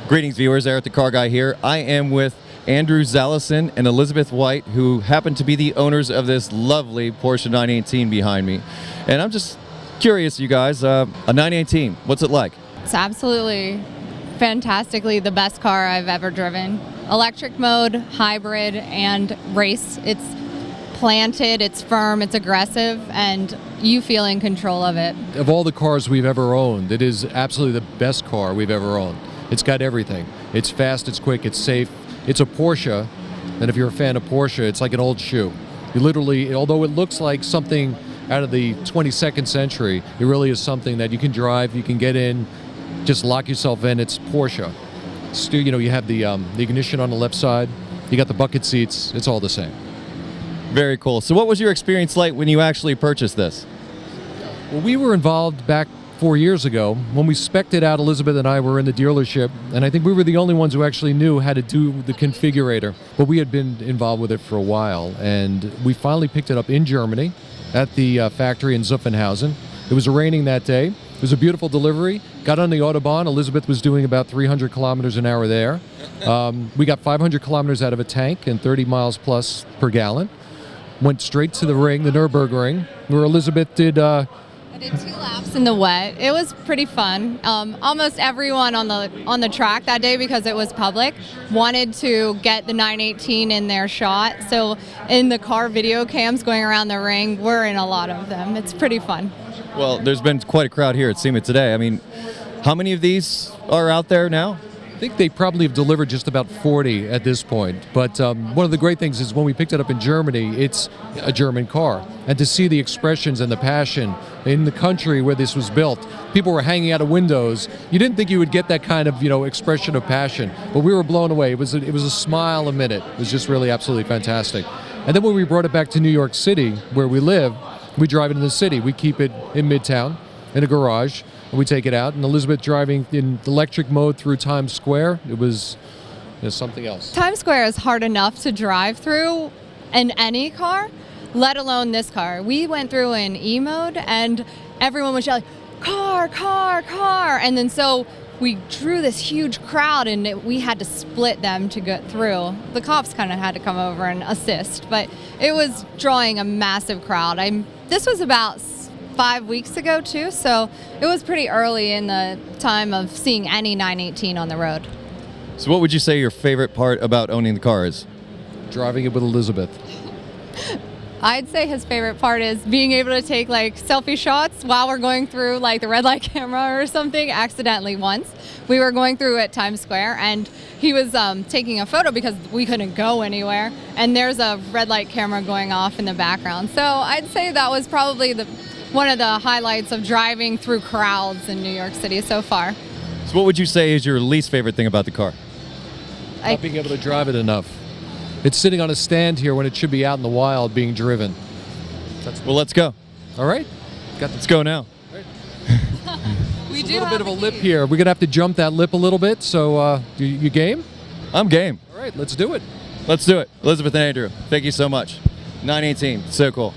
Greetings, viewers. Eric the Car Guy here. I am with Andrew Zalasin and Elizabeth White, who happen to be the owners of this lovely Porsche 918 behind me. And I'm just curious, you guys, a 918, what's it like? It's absolutely fantastically the best car I've ever driven. Electric mode, hybrid, and race. It's planted, it's firm, it's aggressive, and you feel in control of it. Of all the cars we've ever owned, it is absolutely the best car we've ever owned. It's got everything. It's fast, it's quick, it's safe. It's a Porsche, and if you're a fan of Porsche, it's like an old shoe. You literally, although it looks like something out of the 22nd century, it really is something that you can drive, you can get in, just lock yourself in. It's Porsche. You know, you have the ignition on the left side, you got the bucket seats, it's all the same. Very cool. So what was your experience like when you actually purchased this? Well, we were involved back 4 years ago. When we spec'd it out, Elizabeth and I were in the dealership, and I think we were the only ones who actually knew how to do the configurator. But we had been involved with it for a while, and we finally picked it up in Germany at the factory in Zuffenhausen. It was raining that day. It was a beautiful delivery. Got on the Autobahn. Elizabeth was doing about 300 kilometers an hour there. We got 500 kilometers out of a tank and 30 miles plus per gallon. Went straight to the ring, the Nürburgring, where Elizabeth did... I did 2 laps in the wet. It was pretty fun. Almost everyone on the track that day, because it was public, wanted to get the 918 in their shot. So in the car video cams going around the ring, we're in a lot of them. It's pretty fun. Well, there's been quite a crowd here at SEMA today. I mean, how many of these are out there now? I think they probably have delivered just about 40 at this point. But one of the great things is when we picked it up in Germany, it's a German car. And to see the expressions and the passion in the country where this was built, people were hanging out of windows. You didn't think you would get that kind of, expression of passion, but we were blown away. It was a smile a minute. It was just really absolutely fantastic. And then when we brought it back to New York City, where we live, we drive it in the city. We keep it in Midtown, in a garage. We take it out, and Elizabeth driving in electric mode through Times Square, it was something else. Times Square is hard enough to drive through in any car, let alone this car. We went through in E mode, and everyone was yelling, "Car, car, car!" And then so we drew this huge crowd, and we had to split them to get through. The cops kind of had to come over and assist, but it was drawing a massive crowd. This was about 5 weeks ago too, so it was pretty early in the time of seeing any 918 on the road. So what would you say your favorite part about owning the car is? Driving it with Elizabeth. I'd say his favorite part is being able to take selfie shots while we're going through the red light camera or something. Accidentally once we were going through at Times Square, and he was taking a photo because we couldn't go anywhere, and there's a red light camera going off in the background. So I'd say that was probably one of the highlights of driving through crowds in New York City so far. So what would you say is your least favorite thing about the car? Not being able to drive it enough. It's sitting on a stand here when it should be out in the wild being driven. Well, let's go. All right. Let's go now. We do a little bit of a lip here. We're going to have to jump that lip a little bit, so you game? I'm game. All right, let's do it. Let's do it. Elizabeth and Andrew, thank you so much. 918, so cool.